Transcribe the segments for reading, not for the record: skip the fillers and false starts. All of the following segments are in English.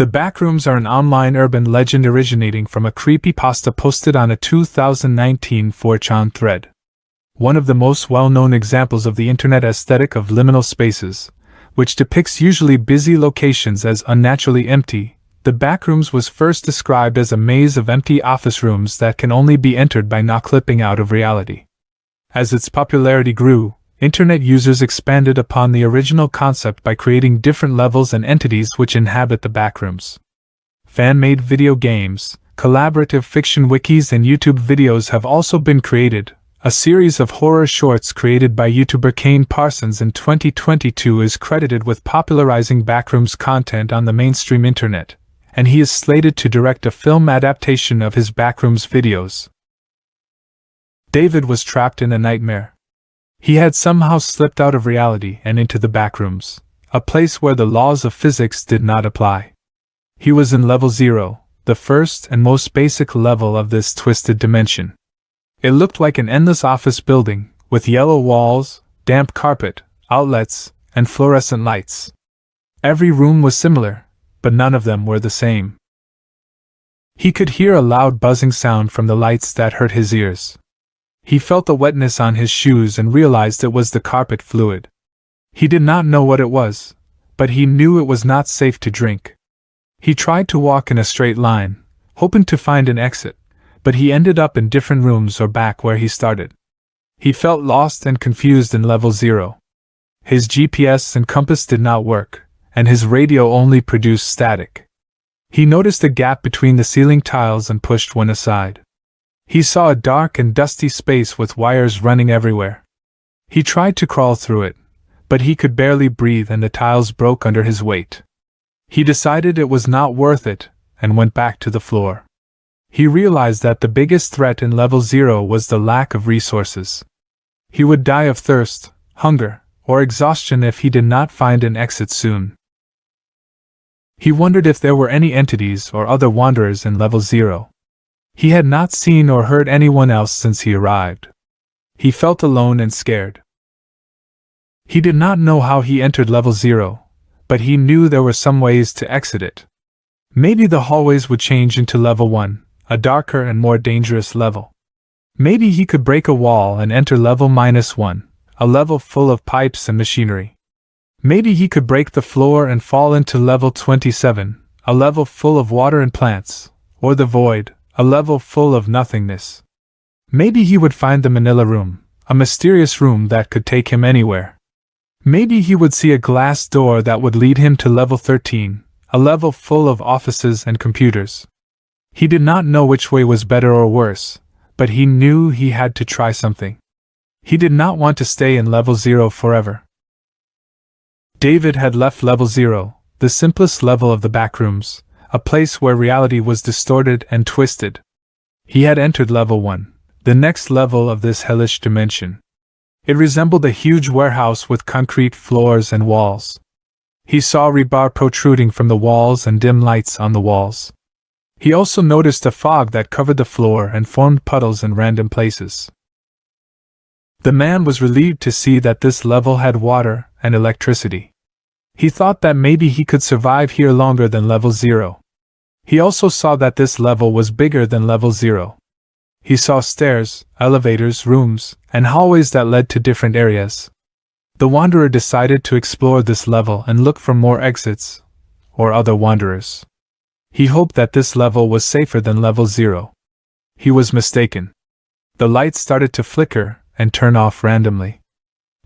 The Backrooms are an online urban legend originating from a creepypasta posted on a 2019 4chan thread. One of the most well-known examples of the internet aesthetic of liminal spaces, which depicts usually busy locations as unnaturally empty, the Backrooms was first described as a maze of empty office rooms that can only be entered by not clipping out of reality. As its popularity grew, internet users expanded upon the original concept by creating different levels and entities which inhabit the Backrooms. Fan-made video games, collaborative fiction wikis and YouTube videos have also been created. A series of horror shorts created by YouTuber Kane Parsons in 2022 is credited with popularizing Backrooms content on the mainstream internet, and he is slated to direct a film adaptation of his Backrooms videos. David was trapped in a nightmare. He had somehow slipped out of reality and into the Backrooms, a place where the laws of physics did not apply. He was in level 0, the first and most basic level of this twisted dimension. It looked like an endless office building, with yellow walls, damp carpet, outlets, and fluorescent lights. Every room was similar, but none of them were the same. He could hear a loud buzzing sound from the lights that hurt his ears. He felt the wetness on his shoes and realized it was the carpet fluid. He did not know what it was, but he knew it was not safe to drink. He tried to walk in a straight line, hoping to find an exit, but he ended up in different rooms or back where he started. He felt lost and confused in level 0. His GPS and compass did not work, and his radio only produced static. He noticed a gap between the ceiling tiles and pushed one aside. He saw a dark and dusty space with wires running everywhere. He tried to crawl through it, but he could barely breathe and the tiles broke under his weight. He decided it was not worth it, and went back to the floor. He realized that the biggest threat in level 0 was the lack of resources. He would die of thirst, hunger, or exhaustion if he did not find an exit soon. He wondered if there were any entities or other wanderers in level 0. He had not seen or heard anyone else since he arrived. He felt alone and scared. He did not know how he entered level 0, but he knew there were some ways to exit it. Maybe the hallways would change into level 1, a darker and more dangerous level. Maybe he could break a wall and enter level -1, a level full of pipes and machinery. Maybe he could break the floor and fall into level 27, a level full of water and plants, or the void, a level full of nothingness. Maybe he would find the Manila room, a mysterious room that could take him anywhere. Maybe he would see a glass door that would lead him to level 13, a level full of offices and computers. He did not know which way was better or worse, but he knew he had to try something. He did not want to stay in level 0 forever. David had left level 0, the simplest level of the Backrooms, a place where reality was distorted and twisted. He had entered level 1, the next level of this hellish dimension. It resembled a huge warehouse with concrete floors and walls. He saw rebar protruding from the walls and dim lights on the walls. He also noticed a fog that covered the floor and formed puddles in random places. The man was relieved to see that this level had water and electricity. He thought that maybe he could survive here longer than level 0. He also saw that this level was bigger than level 0. He saw stairs, elevators, rooms, and hallways that led to different areas. The wanderer decided to explore this level and look for more exits, or other wanderers. He hoped that this level was safer than level 0. He was mistaken. The lights started to flicker and turn off randomly.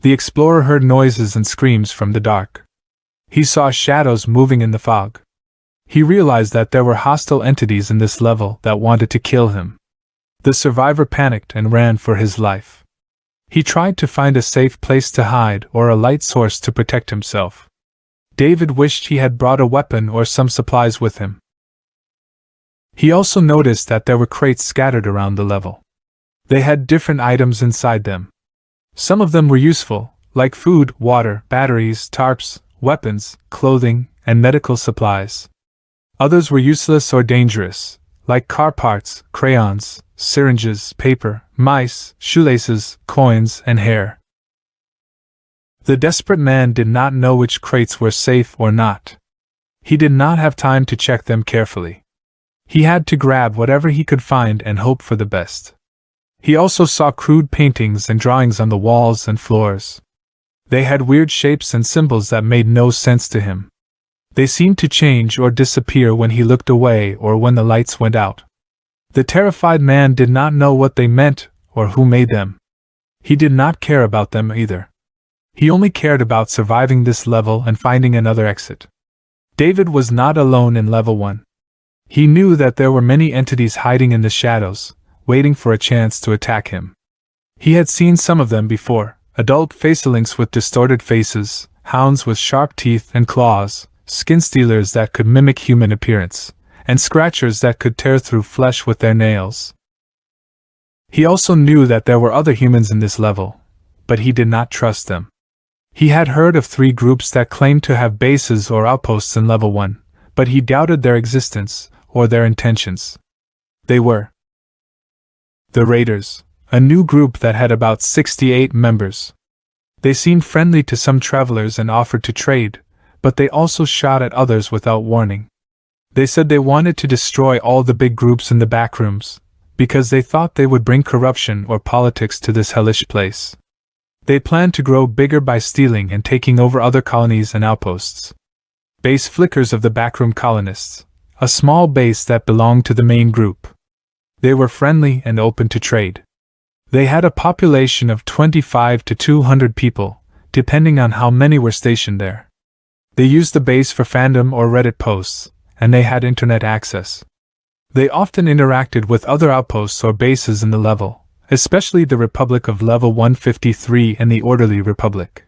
The explorer heard noises and screams from the dark. He saw shadows moving in the fog. He realized that there were hostile entities in this level that wanted to kill him. The survivor panicked and ran for his life. He tried to find a safe place to hide or a light source to protect himself. David wished he had brought a weapon or some supplies with him. He also noticed that there were crates scattered around the level. They had different items inside them. Some of them were useful, like food, water, batteries, tarps, weapons, clothing, and medical supplies. Others were useless or dangerous, like car parts, crayons, syringes, paper, mice, shoelaces, coins, and hair. The desperate man did not know which crates were safe or not. He did not have time to check them carefully. He had to grab whatever he could find and hope for the best. He also saw crude paintings and drawings on the walls and floors. They had weird shapes and symbols that made no sense to him. They seemed to change or disappear when he looked away or when the lights went out. The terrified man did not know what they meant or who made them. He did not care about them either. He only cared about surviving this level and finding another exit. David was not alone in level 1. He knew that there were many entities hiding in the shadows, waiting for a chance to attack him. He had seen some of them before: adult facelings with distorted faces, hounds with sharp teeth and claws, skin stealers that could mimic human appearance, and scratchers that could tear through flesh with their nails. He also knew that there were other humans in this level, but he did not trust them. He had heard of 3 groups that claimed to have bases or outposts in level 1, but he doubted their existence or their intentions. They were the Raiders, a new group that had about 68 members. They seemed friendly to some travelers and offered to trade, but they also shot at others without warning. They said they wanted to destroy all the big groups in the backrooms, because they thought they would bring corruption or politics to this hellish place. They planned to grow bigger by stealing and taking over other colonies and outposts. Base flickers of the backroom colonists, a small base that belonged to the main group. They were friendly and open to trade. They had a population of 25 to 200 people, depending on how many were stationed there. They used the base for fandom or Reddit posts, and they had internet access. They often interacted with other outposts or bases in the level, especially the Republic of Level 153 and the Orderly Republic.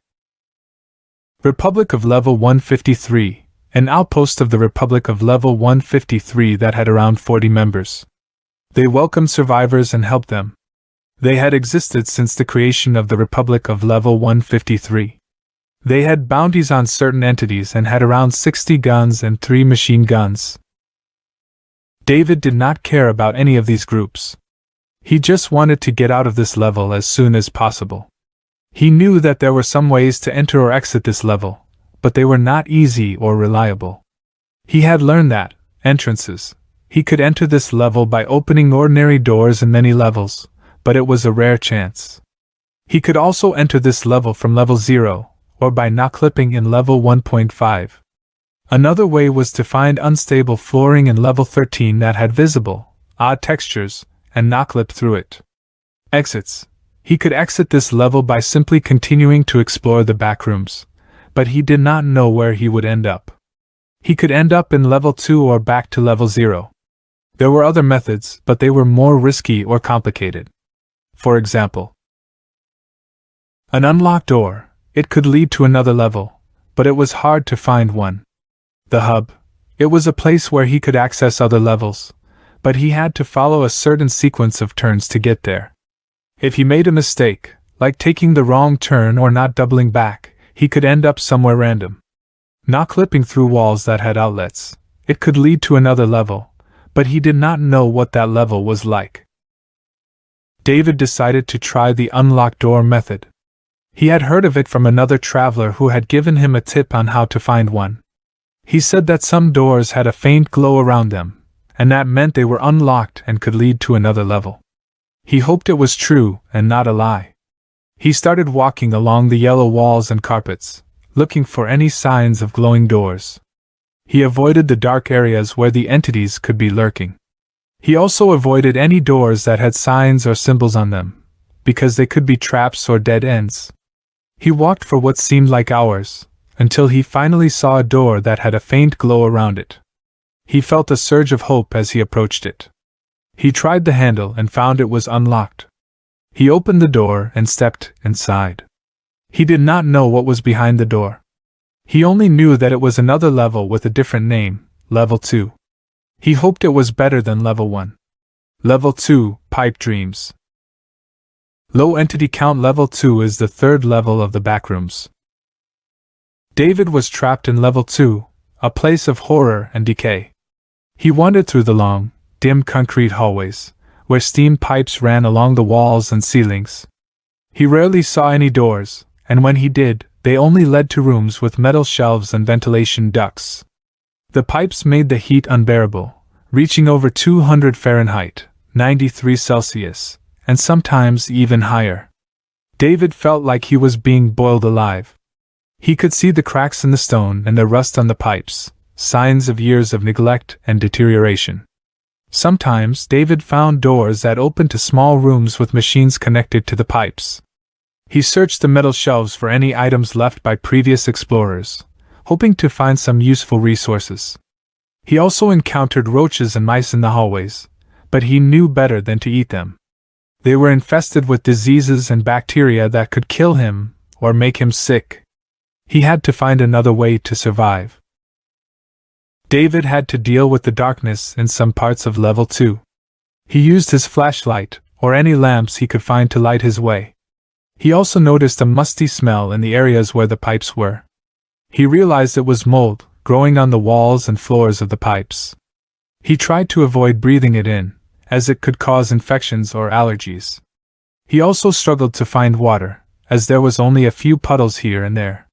Republic of Level 153, an outpost of the Republic of Level 153 that had around 40 members. They welcomed survivors and helped them. They had existed since the creation of the Republic of Level 153. They had bounties on certain entities and had around 60 guns and 3 machine guns. David did not care about any of these groups. He just wanted to get out of this level as soon as possible. He knew that there were some ways to enter or exit this level, but they were not easy or reliable. He had learned that entrances. He could enter this level by opening ordinary doors in many levels, but it was a rare chance. He could also enter this level from level 0, or by not clipping in level 1.5. Another way was to find unstable flooring in level 13 that had visible, odd textures, and not clip through it. Exits. He could exit this level by simply continuing to explore the backrooms, but he did not know where he would end up. He could end up in level 2 or back to level 0. There were other methods, but they were more risky or complicated. For example, an unlocked door. It could lead to another level, but it was hard to find one. The hub. It was a place where he could access other levels, but he had to follow a certain sequence of turns to get there. If he made a mistake, like taking the wrong turn or not doubling back, he could end up somewhere random. Not clipping through walls that had outlets. It could lead to another level, but he did not know what that level was like. David decided to try the unlocked door method. He had heard of it from another traveler who had given him a tip on how to find one. He said that some doors had a faint glow around them, and that meant they were unlocked and could lead to another level. He hoped it was true and not a lie. He started walking along the yellow walls and carpets, looking for any signs of glowing doors. He avoided the dark areas where the entities could be lurking. He also avoided any doors that had signs or symbols on them, because they could be traps or dead ends. He walked for what seemed like hours, until he finally saw a door that had a faint glow around it. He felt a surge of hope as he approached it. He tried the handle and found it was unlocked. He opened the door and stepped inside. He did not know what was behind the door. He only knew that it was another level with a different name, Level 2. He hoped it was better than Level 1. Level 2, Pipe Dreams. Low entity count. Level 2 is the third level of the backrooms. David was trapped in Level 2, a place of horror and decay. He wandered through the long, dim concrete hallways, where steam pipes ran along the walls and ceilings. He rarely saw any doors, and when he did, they only led to rooms with metal shelves and ventilation ducts. The pipes made the heat unbearable, reaching over 200 Fahrenheit, 93 Celsius, and sometimes even higher. David felt like he was being boiled alive. He could see the cracks in the stone and the rust on the pipes, signs of years of neglect and deterioration. Sometimes David found doors that opened to small rooms with machines connected to the pipes. He searched the metal shelves for any items left by previous explorers, hoping to find some useful resources. He also encountered roaches and mice in the hallways, but he knew better than to eat them. They were infested with diseases and bacteria that could kill him or make him sick. He had to find another way to survive. David had to deal with the darkness in some parts of Level 2. He used his flashlight, or any lamps he could find to light his way. He also noticed a musty smell in the areas where the pipes were. He realized it was mold, growing on the walls and floors of the pipes. He tried to avoid breathing it in, as it could cause infections or allergies. He also struggled to find water, as there was only a few puddles here and there.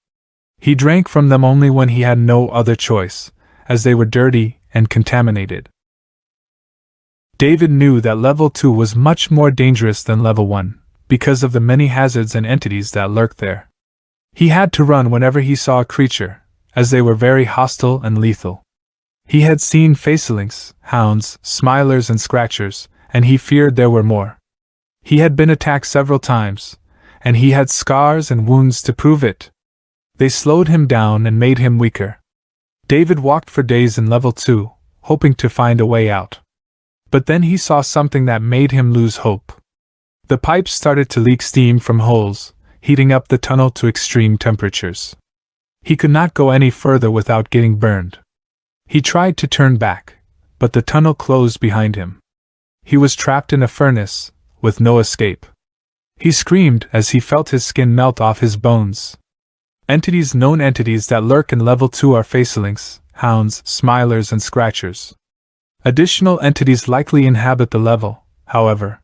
He drank from them only when he had no other choice, as they were dirty and contaminated. David knew that Level 2 was much more dangerous than Level 1, because of the many hazards and entities that lurked there. He had to run whenever he saw a creature, as they were very hostile and lethal. He had seen facelings, hounds, smilers and scratchers, and he feared there were more. He had been attacked several times, and he had scars and wounds to prove it. They slowed him down and made him weaker. David walked for days in Level 2, hoping to find a way out. But then he saw something that made him lose hope. The pipes started to leak steam from holes, heating up the tunnel to extreme temperatures. He could not go any further without getting burned. He tried to turn back, but the tunnel closed behind him. He was trapped in a furnace, with no escape. He screamed as he felt his skin melt off his bones. Known entities that lurk in Level 2 are facelings, hounds, smilers and scratchers. Additional entities likely inhabit the level, however.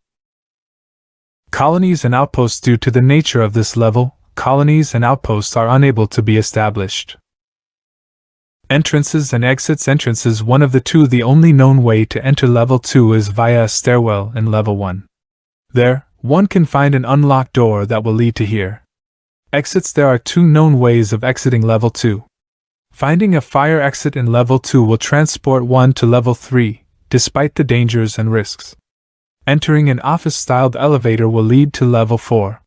Colonies and outposts. Due to the nature of this level, colonies and outposts are unable to be established. Entrances and exits. Entrances. One of the two. The only known way to enter Level 2 is via a stairwell in Level 1. There, one can find an unlocked door that will lead to here. Exits. There are two known ways of exiting Level 2. Finding a fire exit in Level 2 will transport one to Level 3, despite the dangers and risks. Entering an office-styled elevator will lead to Level 4.